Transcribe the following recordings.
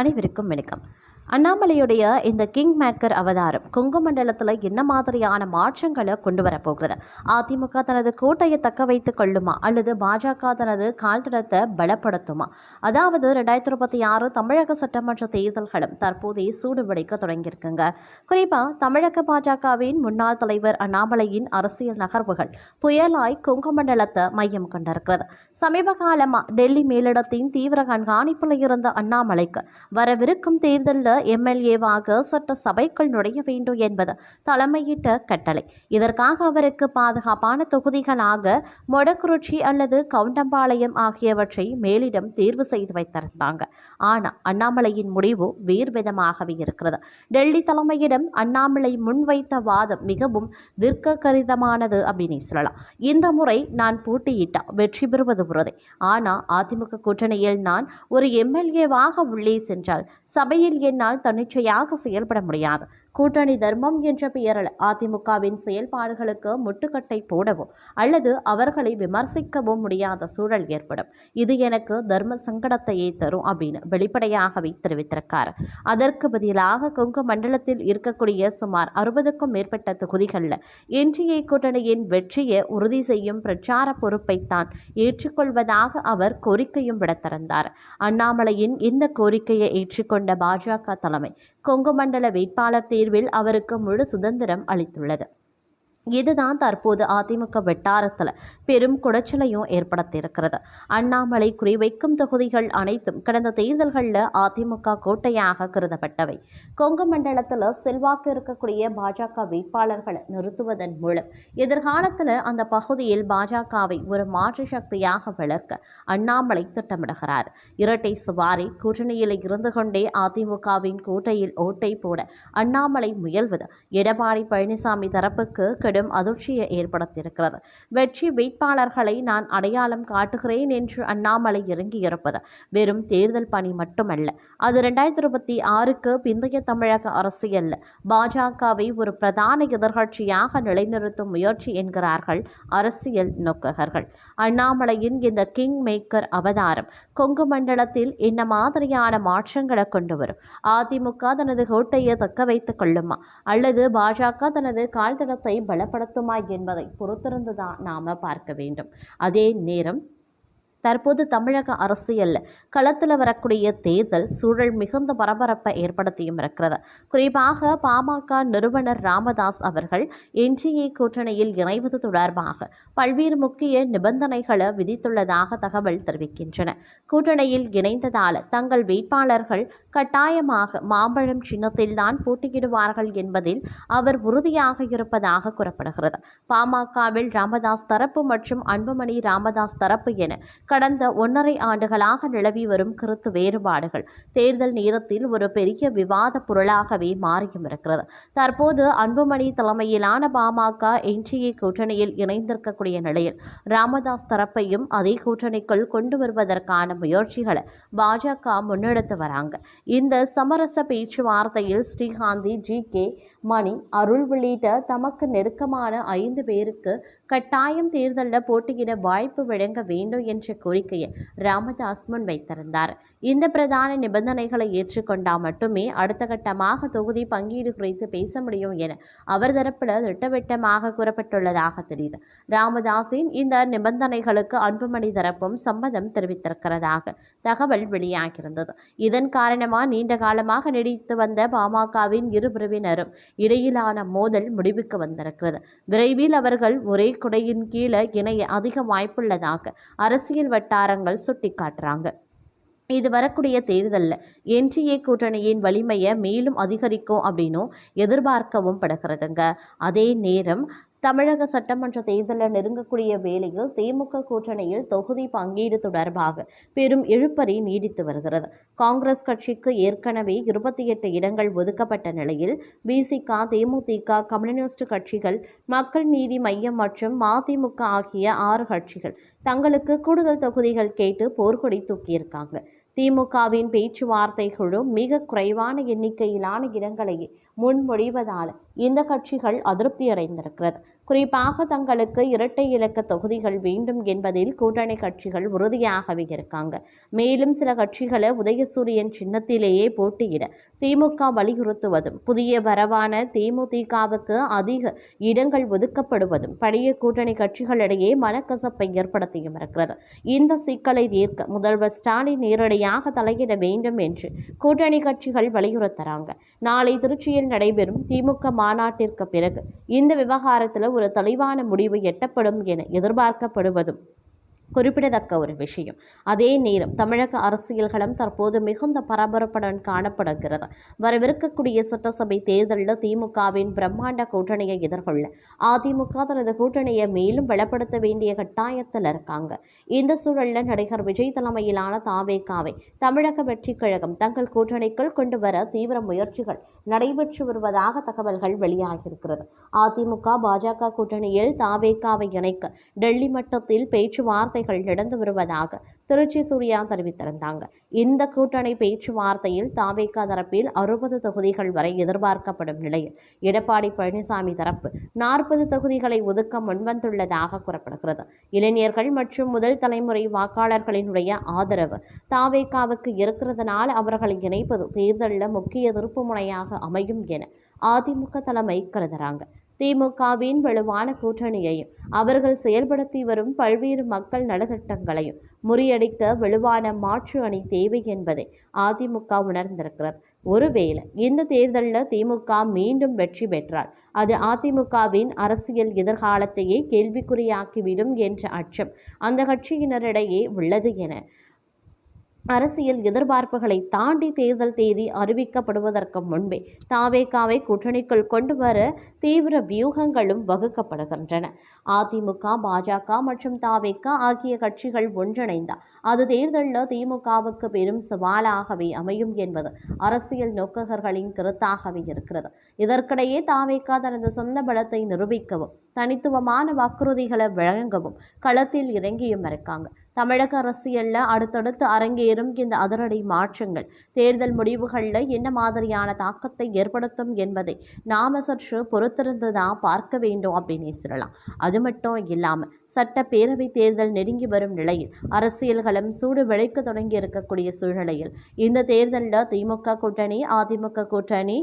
அனைவருக்கும் வணக்கம். அண்ணாமலையுடைய இந்த கிங் மேக்கர் அவதாரம் கொங்கு மண்டலத்தில் என்ன மாதிரியான மாற்றங்களை கொண்டு வரப்போகிறது? அதிமுக தனது கோட்டையை தக்க வைத்துக் கொள்ளுமா அல்லது பாஜக தனது கால்தடத்தை பலப்படுத்துமா? அதாவது 2026 தமிழக சட்டமன்ற தேர்தல்களும் தற்போதைய சூடுபிடிக்க தொடங்கியிருக்குங்க. குறிப்பாக தமிழக பாஜகவின் முன்னாள் தலைவர் அண்ணாமலையின் அரசியல் நகர்வுகள் புயலாய் கொங்கு மண்டலத்தை மையம் கொண்டிருக்கிறது. சமீப காலமாக டெல்லி மேலிடத்தின் தீவிர கண்காணிப்பில் இருந்த அண்ணாமலைக்கு வரவிருக்கும் தேர்தலில் எம்எல்ஏவாக சட்ட சபைக்குள் நுழைய வேண்டும் என்பது தலைமையிட்ட கட்டளை. இதற்காக அவருக்கு பாதுகாப்பான தொகுதிகளாக மொடக்குறிச்சி அல்லது கவுண்டம்பாளையம் ஆகியவற்றை மேலிடம் தேர்வு செய்து வைத்திருந்தாங்க. ஆனால் அண்ணாமலையின் முடிவு வேறு விதமாகவே இருக்கிறது. டெல்லி தலைமையிடம் அண்ணாமலை முன்வைத்த வாதம் மிகவும் தீர்க்ககரிதமானது அப்படின்னு சொல்லலாம். இந்த முறை நான் போட்டியிட்டா வெற்றி பெறுவது உறுதி. ஆனால் அதிமுக கூட்டணியில் நான் ஒரு எம்எல்ஏவாக உள்ளே சென்றால் சபையில் என்னால் தன்னிச்சையாக செயல்பட முடியாது. கூட்டணி தர்மம் என்ற பெயரில் அதிமுகவின் செயல்பாடுகளுக்கு முட்டுக்கட்டை போடவோ அல்லது அவர்களை விமர்சிக்கவோ முடியாத சூழல் ஏற்படும். இது எனக்கு தர்ம சங்கடத்தையே தரும் அப்படின்னு வெளிப்படையாகவே தெரிவித்திருக்கார். அதற்கு பதிலாக கொங்கு மண்டலத்தில் இருக்கக்கூடிய சுமார் 60க்கும் மேற்பட்ட தொகுதிகளில் என்டிஏ கூட்டணியின் வெற்றியை உறுதி செய்யும் பிரச்சார பொறுப்பை தான் ஏற்றுக்கொள்வதாக அவர் கோரிக்கையும் விடுத்திருந்தார். அண்ணாமலையின் இந்த கோரிக்கையை ஏற்றுக்கொண்ட பாஜக தலைமை கொங்கு மண்டல வேட்பாளர் தேர்வில் அவருக்கு முழு சுதந்திரம் அளித்துள்ளது. இதுதான் தற்போது அதிமுக வட்டாரத்தில் பெரும் குடைச்சலையும் ஏற்படுத்தியிருக்கிறது. அண்ணாமலை குறிவைக்கும் தொகுதிகள் அனைத்தும் கடந்த தேர்தல்களில் அதிமுக கோட்டையாக கருதப்பட்டவை. கொங்கு மண்டலத்தில் செல்வாக்கு இருக்கக்கூடிய பாஜக வேட்பாளர்களை நிறுத்துவதன் மூலம் எதிர்காலத்தில் அந்த பகுதியில் பாஜகவை ஒரு மாற்று சக்தியாக வளர்க்க அண்ணாமலை திட்டமிடுகிறார். இரட்டை சுவாரி கூட்டணியில் இருந்து கொண்டே அதிமுகவின் கோட்டையில் ஓட்டை போட அண்ணாமலை முயல்வது எடப்பாடி பழனிசாமி தரப்புக்கு அதிர்ச்சியை ஏற்படுத்தியிருக்கிறது. வெற்றி வேட்பாளர்களை நான் அடையாளம் காட்டுகிறேன் என்று அண்ணாமலை இறங்கியிருப்பது வெறும் தேர்தல் பணி மட்டுமல்ல, அது 2026க்கு பிந்தைய தமிழக அரசியல் பாஜகவை ஒரு பிரதான எதிர்கட்சியாக நிலைநிறுத்தும் முயற்சி என்கிறார்கள் அரசியல் நோக்ககர்கள். அண்ணாமலையின் இந்த கிங் மேக்கர் அவதாரம் கொங்கு மண்டலத்தில் என்ன மாதிரியான மாற்றங்களை கொண்டு வரும்? அதிமுக தனது கோட்டையை தக்க வைத்துக் கொள்ளுமா அல்லது பாஜக தனது கால்தடத்தை பலப்படுத்துமா என்பதை பொறுத்திருந்துதான் நாம பார்க்க வேண்டும். அதே நேரம் தற்போது தமிழக அரசியல் களத்தில் வரக்கூடிய தேர்தல் சூழல் மிகுந்த பரபரப்பை ஏற்படுத்தியும் இருக்கிறது. குறிப்பாக பாமக நிறுவனர் ராமதாஸ் அவர்கள் என்டிஏ கூட்டணியில் இணைவது தொடர்பாக பல்வேறு முக்கிய நிபந்தனைகளை விதித்துள்ளதாக தகவல் தெரிவிக்கின்றன. கூட்டணியில் இணைந்ததால் தங்கள் வேட்பாளர்கள் கட்டாயமாக மாம்பழம் சின்னத்தில்தான் போட்டியிடுவார்கள் என்பதில் அவர் உறுதியாக இருப்பதாக கூறப்படுகிறது. பாமகவில் ராமதாஸ் தரப்பு மற்றும் அன்புமணி ராமதாஸ் தரப்பு என கடந்த 1.5 ஆண்டுகளாக நிலவி வரும் கருத்து வேறுபாடுகள் தேர்தல் நேரத்தில் ஒரு பெரிய விவாத பொருளாகவே மாறியும் இருக்கிறது. தற்போது அன்புமணி தலைமையிலான பாமக என்டிஏ கூட்டணியில் இணைந்திருக்கக்கூடிய நிலையில் ராமதாஸ் தரப்பையும் அதே கூட்டணிக்குள் கொண்டு வருவதற்கான முயற்சிகளை பாஜக முன்னெடுத்து வராங்க. இந்த சமரச பேச்சுவார்த்தையில் ஸ்ரீகாந்தி, ஜி.கே. மணி, அருள் உள்ளிட்ட தமக்கு நெருக்கமான 5 பேருக்கு கட்டாயம் தேர்தலில் போட்டியிட வாய்ப்பு வழங்க வேண்டும் என்ற கோரிக்கையை ராமதாஸ் முன்வைத்திருந்தார். இந்த பிரதான நிபந்தனைகளை ஏற்றுக்கொண்டால் மட்டுமே அடுத்த கட்டமாக தொகுதி பங்கீடு குறித்து பேச முடியும் என அவர் தரப்பில் திட்டவட்டமாக கூறப்பட்டுள்ளதாக தெரியுது. ராமதாஸின் இந்த நிபந்தனைகளுக்கு அன்புமணி தரப்பும் சம்மதம் தெரிவித்திருக்கிறதாக தகவல் வெளியாகியிருந்தது. இதன் காரணமாக நீண்ட காலமாக நீடித்து வந்த பாமகவின் இரு பிரிவினரும் இடையிலான மோதல் முடிவுக்கு வந்திருக்கிறது. விரைவில் அவர்கள் ஒரே குடையின் கீழே இணைய அதிக வாய்ப்புள்ளதாக அரசியல் வட்டாரங்கள் சுட்டிக்காட்டுறாங்க. இது வரக்கூடிய தேர்தலில் என்டிஏ கூட்டணியின் வலிமையை மேலும் அதிகரிக்கும் அப்படின்னும் எதிர்பார்க்கவும் படுகிறதுங்க. அதே நேரம் தமிழக சட்டமன்ற தேர்தலில் நெருங்கக்கூடிய வேளையில் திமுக கூட்டணியில் தொகுதி பங்கீடு தொடர்பாக பெரும் இழுபறி நீடித்து வருகிறது. காங்கிரஸ் கட்சிக்கு ஏற்கனவே 28 இடங்கள் ஒதுக்கப்பட்ட நிலையில் விசிக, தேமுதிக, கம்யூனிஸ்ட் கட்சிகள், மக்கள் நீதி மய்யம் மற்றும் மதிமுக ஆகிய 6 கட்சிகள் தங்களுக்கு கூடுதல் தொகுதிகள் கேட்டு போர்க்கொடி தூக்கியிருக்காங்க. திமுகவின் பேச்சுவார்த்தை குழு மிக குறைவான எண்ணிக்கையிலான இடங்களை முன்மொழிவதால் இந்த கட்சிகள் அதிருப்தி அடைந்திருக்கிறது. குறிப்பாக தங்களுக்கு இரட்டை இலக்க தொகுதிகள் வேண்டும் என்பதில் கூட்டணி கட்சிகள் உறுதியாகவே இருக்காங்க. மேலும் சில கட்சிகளை உதயசூரியன் சின்னத்திலேயே போட்டியிட திமுக வலியுறுத்துவதும், புதிய வரவான தேமுதிகவுக்கு அதிக இடங்கள் ஒதுக்கப்படுவதும் பழைய கூட்டணி கட்சிகளிடையே மனக்கசப்பை ஏற்படுத்தியும் இருக்கிறது. இந்த சிக்கலை தீர்க்க முதல்வர் ஸ்டாலின் நேரடியாக தலையிட வேண்டும் என்று கூட்டணி கட்சிகள் வலியுறுத்துறாங்க. நாளை திருச்சியில் நடைபெறும் திமுக மாநாட்டிற்கு பிறகு இந்த விவகாரத்தில் ஒரு தெளிவான முடிவு எட்டப்படும் என எதிர்பார்க்கப்படுவதும் குறிப்பிடத்தக்க ஒரு விஷயம். அதே நேரம் தமிழக அரசியல் களம் தற்போது மிகுந்த பரபரப்புடன் காணப்படுகிறது. வரவிருக்கக்கூடிய சட்டசபை தேர்தலில் திமுகவின் பிரம்மாண்ட கூட்டணியை எதிர்கொள்ள அதிமுக தனது கூட்டணியை மேலும் பலப்படுத்த வேண்டிய கட்டாயத்தில் இருக்காங்க. இந்த சூழலில் நடிகர் விஜய் தலைமையிலான தாவேகாவை தமிழக வெற்றிக் கழகம் தங்கள் கூட்டணிக்குள் கொண்டு வர தீவிர முயற்சிகள் நடைபெற்று வருவதாக தகவல்கள் வெளியாகியிருக்கிறது. அதிமுக பாஜக கூட்டணியில் தாவேகாவை இணைக்க டெல்லி மட்டத்தில் பேச்சுவார்த்தை நடந்து வருவதாக திருச்சி சூர்யா தெரிவித்திருந்தாங்க. இந்த கூட்டணி பேச்சுவார்த்தையில் தாவேகா தரப்பில் 60 தொகுதிகள் வரை எதிர்பார்க்கப்படும் நிலையில் எடப்பாடி பழனிசாமி தரப்பு 40 தொகுதிகளை ஒதுக்க முன்வந்துள்ளதாக கூறப்படுகிறது. இளைஞர்கள் மற்றும் முதல் தலைமுறை வாக்காளர்களினுடைய ஆதரவு தாவேகாவுக்கு இருக்கிறதுனால் அவர்களை இணைப்பது தேர்தலில் முக்கிய திருப்புமுனையாக அமையும் என அதிமுக தலைமை கருதுகிறாங்க. திமுகவின் வலுவான கூட்டணியையும் அவர்கள் செயல்படுத்தி வரும் பல்வேறு மக்கள் நலத்திட்டங்களையும் முறியடிக்க வலுவான மாற்று அணி தேவை என்பதை அதிமுக உணர்ந்திருக்கிறது. ஒருவேளை இந்த தேர்தலில் திமுக மீண்டும் வெற்றி பெற்றால் அது அதிமுகவின் அரசியல் எதிர்காலத்தையே கேள்விக்குறியாக்கிவிடும் என்ற அச்சம் அந்த கட்சியினரிடையே உள்ளது என அரசியல் எதிர்பார்ப்புகளை தாண்டி தேர்தல் தேதி அறிவிக்கப்படுவதற்கு முன்பே தாவேகாவை கூட்டணிக்குள் கொண்டு வர தீவிர வியூகங்களும் வகுக்கப்படுகின்றன. அதிமுக, பாஜக மற்றும் தாவேகா ஆகிய கட்சிகள் ஒன்றிணைந்தால் அது தேர்தலில் திமுகவுக்கு பெரும் சவாலாகவே அமையும் என்பது அரசியல் நோக்ககர்களின் கருத்தாகவே இருக்கிறது. இதற்கிடையே தாவேகா தனது சொந்த பலத்தை நிரூபிக்கவும் தனித்துவமான வாக்குறுதிகளை வழங்கவும் களத்தில் இறங்கியும் இருக்காங்க. தமிழக அரசியலில் அடுத்தடுத்து அரங்கேறும் இந்த அதிரடி மாற்றங்கள் தேர்தல் முடிவுகளில் என்ன மாதிரியான தாக்கத்தை ஏற்படுத்தும் என்பதை நாம சற்று பொறுத்திருந்து தான் பார்க்க வேண்டும் அப்படின்னு சொல்லலாம். அது மட்டும் இல்லாமல் சட்டப்பேரவை தேர்தல் நெருங்கி வரும் நிலையில் அரசியல்களும் சூடு விளைக்க தொடங்கி இருக்கக்கூடிய சூழ்நிலையில் இந்த தேர்தலில் திமுக கூட்டணி, அதிமுக கூட்டணி,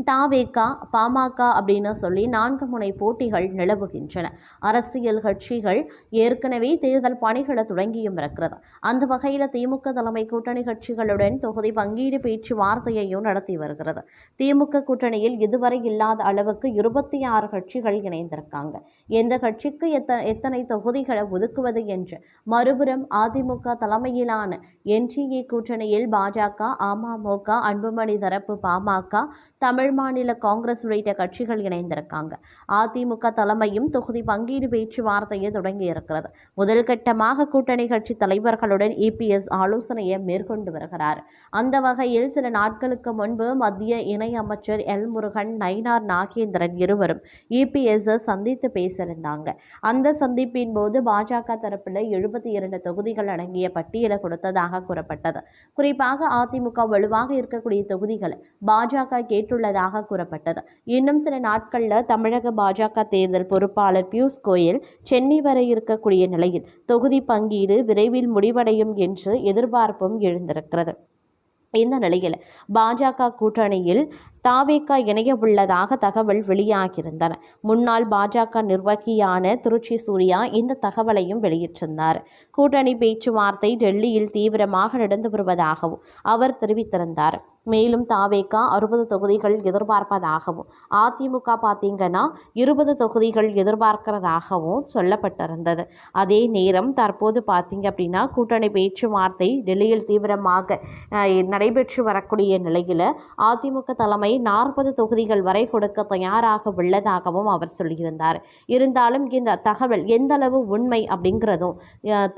தாவேகா, பாமக அப்படின்னு சொல்லி 4 முனை போட்டிகள் நிலவுகின்றன. அரசியல் கட்சிகள் ஏற்கனவே தேர்தல் பணிகளை தொடங்கியும் இருக்கிறது. அந்த வகையில் திமுக தலைமை கூட்டணி கட்சிகளுடன் தொகுதி பங்கீடு பேச்சுவார்த்தையையும் நடத்தி வருகிறது. திமுக கூட்டணியில் இதுவரை இல்லாத அளவுக்கு 26 கட்சிகள் இணைந்திருக்காங்க. எந்த கட்சிக்கு எத்தனை தொகுதிகளை ஒதுக்குவது என்று மறுபுறம் அதிமுக தலைமையிலான என்டிஏ கூட்டணியில் பாஜக, அமமுக, அன்புமணி தரப்பு பாமக, தமிழ் மாநில காங்கிரஸ் உள்ளிட்ட கட்சிகள் இணைந்திருக்காங்க. அதிமுக தலைமையும் தொகுதி பங்கீடு பேச்சுவார்த்தையை தொடங்கி இருக்கிறது. முதல் கட்டமாக கூட்டணி கட்சி தலைவர்களுடன் இபிஎஸ் ஆலோசனையை மேற்கொண்டு வருகிறார். அந்த வகையில் சில நாட்களுக்கு முன்பு மத்திய இணை அமைச்சர் எல் முருகன், நயினார் நாகேந்திரன் இருவரும் இபிஎஸ் சந்தித்து பேசியிருந்தாங்க. அந்த சந்திப்பின் போது பாஜக தரப்பில் 72 தொகுதிகள் அடங்கிய பட்டியலை கொடுத்ததாக கூறப்பட்டது. குறிப்பாக அதிமுக வலுவாக இருக்கக்கூடிய தொகுதிகளை பாஜக கேட்டுள்ளதாக கூறப்பட்டது. இன்னும் சில நாட்களில் தமிழக பாஜக தேர்தல் பொறுப்பாளர் பியூஷ் கோயல் சென்னை வர இருக்கக்கூடிய நிலையில் தொகுதி பங்கீடு விரைவில் முடிவடையும் என்று எதிர்பார்ப்பும் எழுந்திருக்கிறது. இந்த நிலையில் பாஜக கூட்டணியில் தாவேகா இணைய உள்ளதாக தகவல் வெளியாகியிருந்தன. முன்னாள் பாஜக நிர்வாகியான திருச்சி சூர்யா இந்த தகவலையும் வெளியிட்டிருந்தார். கூட்டணி பேச்சுவார்த்தை டெல்லியில் தீவிரமாக நடந்து வருவதாகவும் அவர் தெரிவித்திருந்தார். மேலும் தாவேகா 60 தொகுதிகள் எதிர்பார்ப்பதாகவும் அதிமுக பார்த்தீங்கன்னா 20 தொகுதிகள் எதிர்பார்க்கிறதாகவும் சொல்லப்பட்டிருந்தது. அதே நேரம் தற்போது பார்த்தீங்க அப்படின்னா கூட்டணி பேச்சுவார்த்தை டெல்லியில் தீவிரமாக நடைபெற்று வரக்கூடிய நிலையில் அதிமுக தலைமை 40 தொகுதிகள் வரை கொடுக்க தயாராக உள்ளதாகவும் அவர் சொல்லியிருந்தார். இருந்தாலும் இந்த தகவல் எந்த அளவு உண்மை அப்படிங்கிறதும்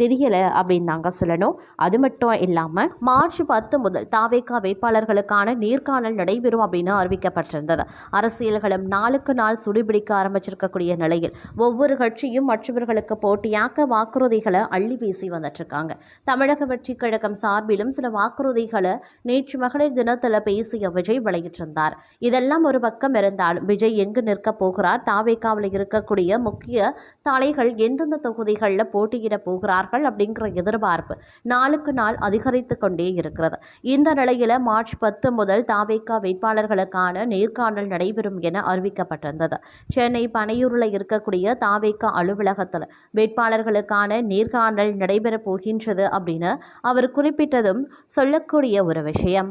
தெரியலை அப்படின்னு நாங்கள் சொல்லணும். அது மட்டும் இல்லாமல் மார்ச் 10 முதல் தாவேகா வேட்பாளர்கள் வேட்பாளர்களுக்கான நேர்காணல் நடைபெறும் அப்படின்னு அறிவிக்கப்பட்டிருந்தது. அரசியல்களும் நாளுக்கு நாள் சுடுபிடிக்க ஆரம்பிச்சிருக்கக்கூடிய நிலையில் ஒவ்வொரு கட்சியும் மற்றவர்களுக்கு போட்டியாக வாக்குறுதிகளை அள்ளி வீசி வந்துட்டு இருக்காங்க. தமிழக வெற்றி கழகம் சார்பிலும் சில வாக்குறுதிகளை நேற்று மகளிர் தினத்தில் பேசிய விஜய் வெளியிட்டிருந்தார். இதெல்லாம் ஒரு பக்கம் இருந்தாலும் விஜய் எங்கு நிற்க போகிறார், தாவேகாவில் இருக்கக்கூடிய முக்கிய தலைகள் எந்தெந்த தொகுதிகளில் போட்டியிட போகிறார்கள் அப்படிங்கிற எதிர்பார்ப்பு நாளுக்கு நாள் அதிகரித்து கொண்டே இருக்கிறது. இந்த நிலையில மார்ச் 10 முதல் தாவேகா வேட்பாளர்களுக்கான நேர்காணல் நடைபெறும் என அறிவிக்கப்பட்டிருந்தது. சென்னை பனையூரில் இருக்கக்கூடிய தாவேகா அலுவலகத்தில் வேட்பாளர்களுக்கான நேர்காணல் நடைபெற போகின்றது அப்படின்னு அவர் குறிப்பிட்டதும் சொல்லக்கூடிய ஒரு விஷயம்.